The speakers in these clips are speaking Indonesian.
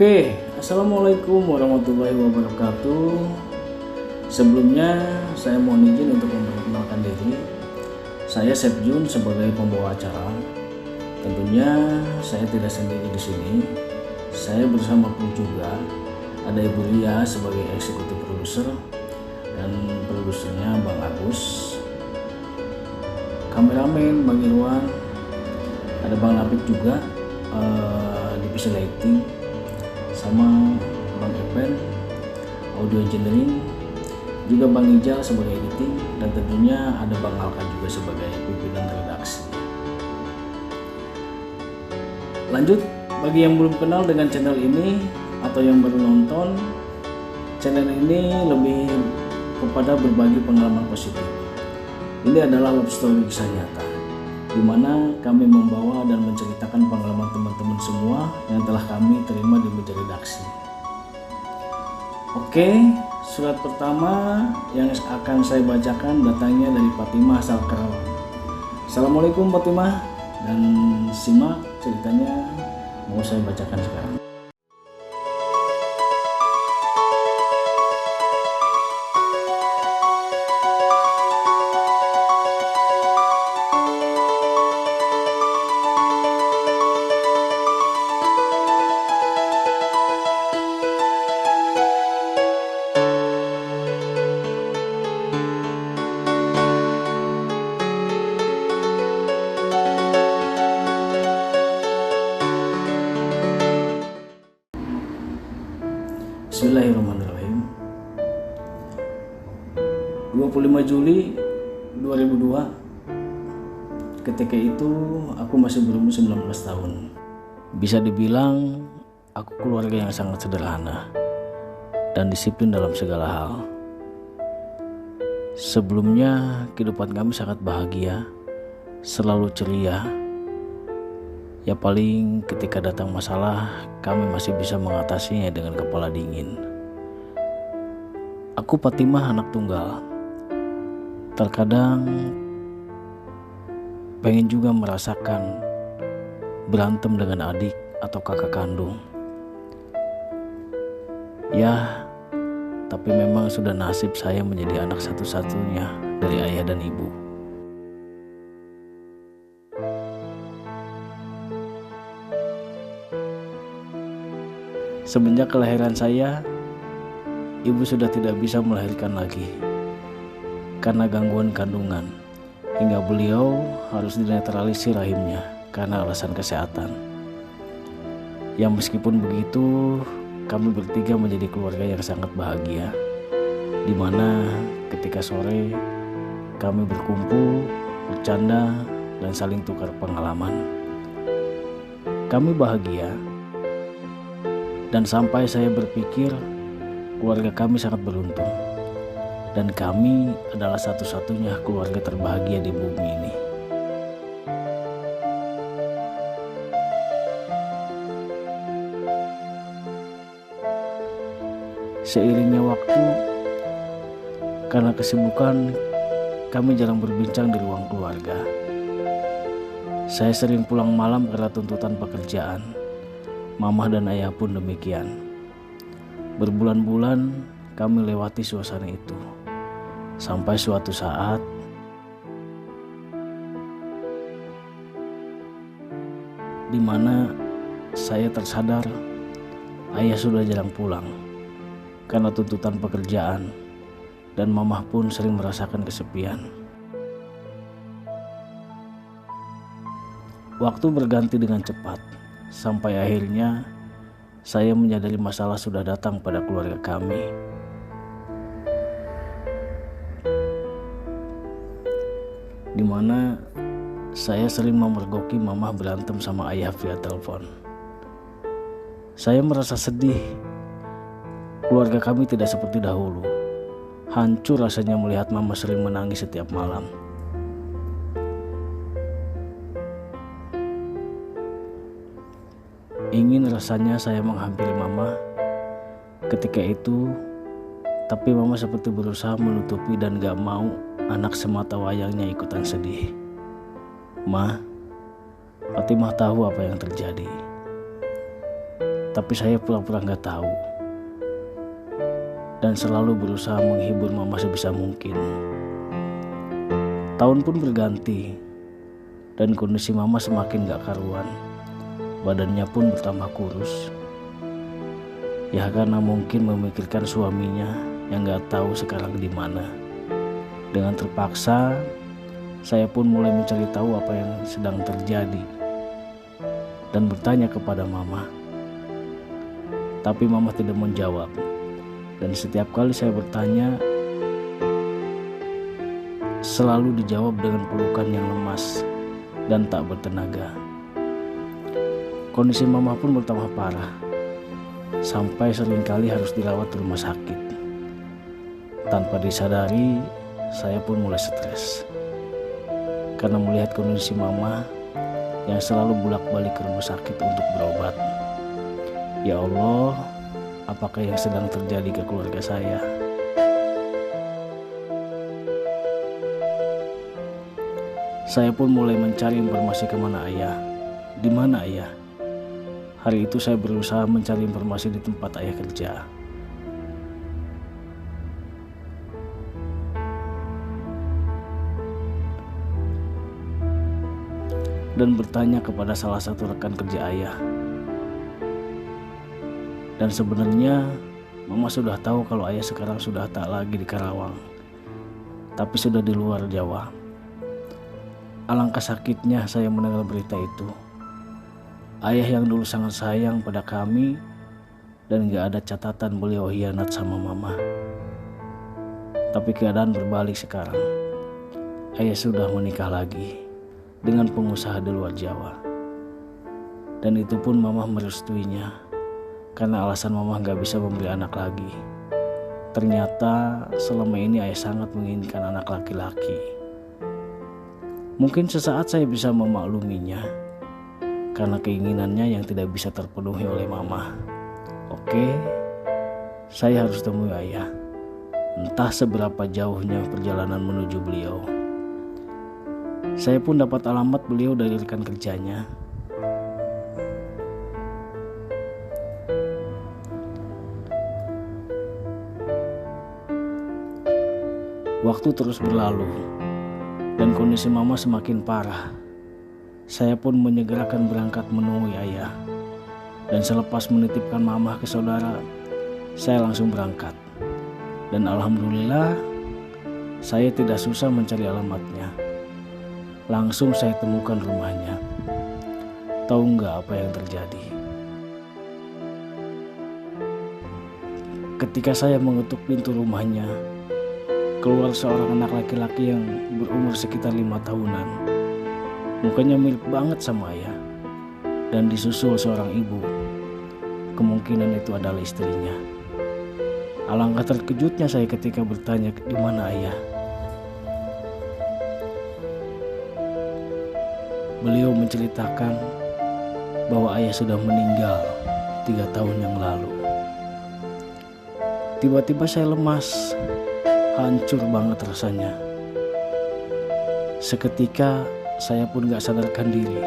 Oke, Assalamualaikum warahmatullahi wabarakatuh. Sebelumnya saya mohon izin untuk memperkenalkan diri. Saya Chef Jun sebagai pembawa acara. Tentunya saya tidak sendiri di sini. Saya bersama kru juga. Ada Ibu Lia sebagai eksekutif produser dan produsernya Bang Agus. Kameramen Bang Irwan. Ada Bang Lapik juga divisi lighting. Sama Bang Epen, audio engineering, juga Bang Ijal sebagai editing, dan tentunya ada Bang Alka juga sebagai pimpinan redaksi. Lanjut, bagi yang belum kenal dengan channel ini atau yang baru nonton, channel ini lebih kepada berbagi pengalaman positif. Ini adalah love story kisah nyata, di mana kami membawa dan menceritakan pengalaman teman-teman semua yang telah kami terima di meja redaksi. Oke, surat pertama yang akan saya bacakan datangnya dari Fatimah asal Karawang. Assalamualaikum Fatimah, dan simak ceritanya mau saya bacakan sekarang. Bismillahirrahmanirrahim. 25 Juli 2002. Ketika itu aku masih berumur 19 tahun. Bisa dibilang aku keluarga yang sangat sederhana dan disiplin dalam segala hal. Sebelumnya kehidupan kami sangat bahagia, selalu ceria. Ya paling ketika datang masalah, kami masih bisa mengatasinya dengan kepala dingin. Aku Fatimah anak tunggal. Terkadang pengen juga merasakan berantem dengan adik atau kakak kandung. Ya, tapi memang sudah nasib saya menjadi anak satu-satunya dari ayah dan ibu. Semenjak kelahiran saya, ibu sudah tidak bisa melahirkan lagi karena gangguan kandungan, hingga beliau harus dinetralisir rahimnya karena alasan kesehatan. Yang meskipun begitu, kami bertiga menjadi keluarga yang sangat bahagia, di mana ketika sore kami berkumpul, bercanda, dan saling tukar pengalaman. Kami bahagia. Dan sampai saya berpikir keluarga kami sangat beruntung, dan kami adalah satu-satunya keluarga terbahagia di bumi ini. Seiringnya waktu, karena kesibukan, kami jarang berbincang di ruang keluarga. Saya sering pulang malam karena tuntutan pekerjaan. Mama dan ayah pun demikian. Berbulan-bulan kami lewati suasana itu. Sampai suatu saat di mana saya tersadar ayah sudah jarang pulang karena tuntutan pekerjaan, dan mama pun sering merasakan kesepian. Waktu berganti dengan cepat. Sampai akhirnya saya menyadari masalah sudah datang pada keluarga kami. Di mana saya sering memergoki mama berantem sama ayah via telepon. Saya merasa sedih. Keluarga kami tidak seperti dahulu. Hancur rasanya melihat mama sering menangis setiap malam. Ingin rasanya saya menghampiri mama ketika itu, tapi mama seperti berusaha menutupi dan gak mau anak semata wayangnya ikutan sedih. Ma, Fatimah tahu apa yang terjadi. Tapi saya pura-pura nggak tahu dan selalu berusaha menghibur mama sebisa mungkin. Tahun pun berganti dan kondisi mama semakin gak karuan. Badannya pun bertambah kurus. Ya karena mungkin memikirkan suaminya yang gak tahu sekarang di mana. Dengan terpaksa, saya pun mulai mencari tahu apa yang sedang terjadi dan bertanya kepada mama. Tapi mama tidak menjawab. Dan setiap kali saya bertanya, selalu dijawab dengan pelukan yang lemas dan tak bertenaga. Kondisi mama pun bertambah parah, sampai seringkali harus dirawat di rumah sakit. Tanpa disadari, saya pun mulai stres karena melihat kondisi mama yang selalu bolak-balik ke rumah sakit untuk berobat. Ya Allah, apakah yang sedang terjadi ke keluarga saya? Saya pun mulai mencari informasi kemana ayah. Di mana ayah? Hari itu saya berusaha mencari informasi di tempat ayah kerja. Dan bertanya kepada salah satu rekan kerja ayah. Dan sebenarnya mama sudah tahu kalau ayah sekarang sudah tak lagi di Karawang, tapi sudah di luar Jawa. Alangkah sakitnya saya mendengar berita itu. Ayah yang dulu sangat sayang pada kami dan gak ada catatan beliau hianat sama mama. Tapi keadaan berbalik sekarang. Ayah sudah menikah lagi dengan pengusaha di luar Jawa. Dan itu pun mama merestuinya karena alasan mama gak bisa memberi anak lagi. Ternyata selama ini ayah sangat menginginkan anak laki-laki. Mungkin sesaat saya bisa memakluminya karena keinginannya yang tidak bisa terpenuhi oleh mama. Oke, saya harus temui ayah. Entah seberapa jauhnya perjalanan menuju beliau. Saya pun dapat alamat beliau dari rekan kerjanya. Waktu terus berlalu dan kondisi mama semakin parah. Saya pun menyegerakan berangkat menemui ayah. Dan selepas menitipkan mama ke saudara, saya langsung berangkat. Dan alhamdulillah, saya tidak susah mencari alamatnya. Langsung saya temukan rumahnya. Tahu nggak apa yang terjadi? Ketika saya mengetuk pintu rumahnya, keluar seorang anak laki-laki yang berumur sekitar 5 tahunan. Mukanya mirip banget sama ayah. Dan disusul seorang ibu. Kemungkinan itu adalah istrinya. Alangkah terkejutnya saya ketika bertanya, di mana ayah? Beliau menceritakan bahwa ayah sudah meninggal 3 tahun yang lalu. Tiba-tiba saya lemas. Hancur banget rasanya. Seketika saya pun gak sadarkan diri.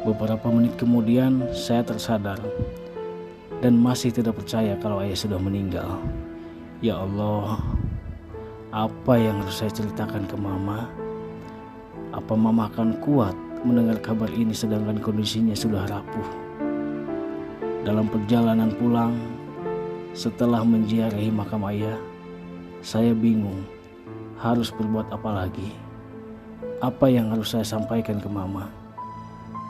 Beberapa menit kemudian saya tersadar dan masih tidak percaya kalau ayah sudah meninggal. Ya Allah, apa yang harus saya ceritakan ke mama? Apa mama akan kuat mendengar kabar ini sedangkan kondisinya sudah rapuh? Dalam perjalanan pulang, setelah menziarahi makam ayah, saya bingung harus berbuat apa lagi. Apa yang harus saya sampaikan ke mama?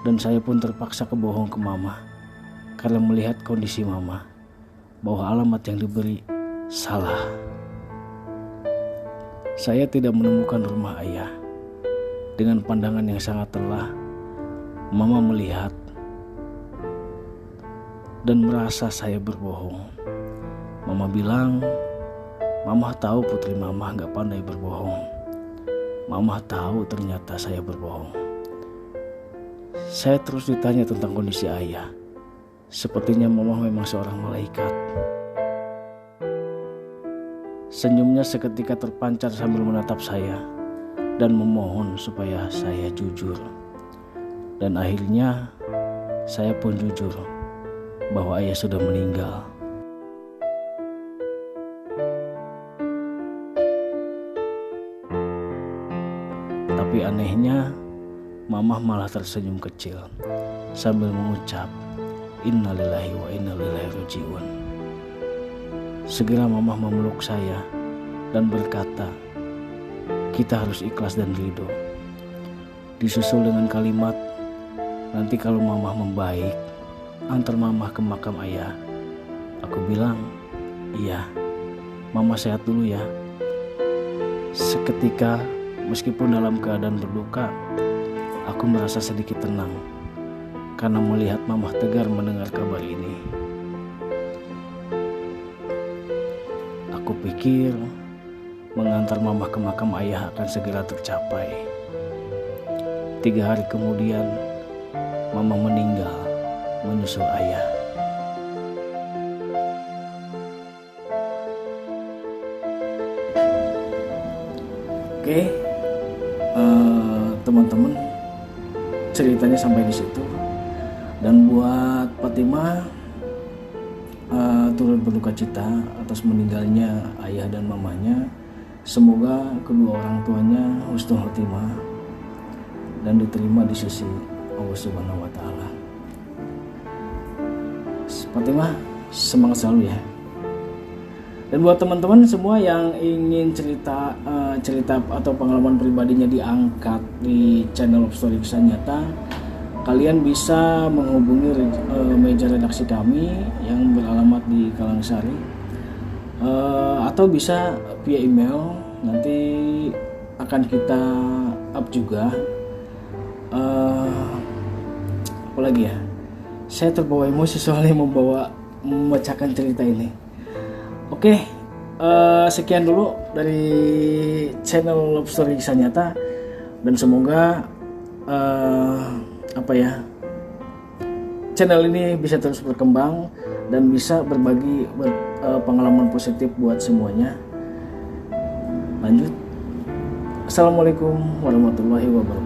Dan saya pun terpaksa kebohong ke mama karena melihat kondisi mama bahwa alamat yang diberi salah. Saya tidak menemukan rumah ayah. Dengan pandangan yang sangat telah, mama melihat dan merasa saya berbohong. Mama bilang, mama tahu putri mama gak pandai berbohong. Mama tahu ternyata saya berbohong. Saya terus ditanya tentang kondisi ayah. Sepertinya mama memang seorang malaikat. Senyumnya seketika terpancar sambil menatap saya dan memohon supaya saya jujur. Dan akhirnya saya pun jujur bahwa ayah sudah meninggal. Tapi anehnya, Mamah malah tersenyum kecil sambil mengucap, "Innalillahi wa inna ilaihi raji'un." Segera Mamah memeluk saya dan berkata, "Kita harus ikhlas dan ridho." Disusul dengan kalimat, "Nanti kalau Mamah membaik, antar Mamah ke makam ayah." Aku bilang, "Iya, Mamah sehat dulu ya." Seketika, meskipun dalam keadaan berduka, aku merasa sedikit tenang karena melihat Mamah tegar mendengar kabar ini. Aku pikir mengantar Mamah ke makam ayah akan segera tercapai. 3 hari kemudian, Mamah meninggal menyusul ayah. Oke, teman-teman, ceritanya sampai di situ. Dan buat Fatimah, turut berduka cita atas meninggalnya ayah dan mamanya. Semoga kedua orang tuanya husnul khotimah dan diterima di sisi Allah Subhanahu wa Ta'ala. Fatimah, semangat selalu ya. Dan buat teman-teman semua yang ingin cerita atau pengalaman pribadinya diangkat di channel Love Story Kisah Nyata, kalian bisa menghubungi meja redaksi kami yang beralamat di Kalangsari, atau bisa via email. Nanti akan kita up juga. Apalagi ya, saya terbawa emosi soalnya membacakan cerita ini. Oke, sekian dulu dari channel Love Story Kisah Nyata, dan semoga channel ini bisa terus berkembang dan bisa berbagi pengalaman positif buat semuanya. Lanjut. Assalamualaikum warahmatullahi wabarakatuh.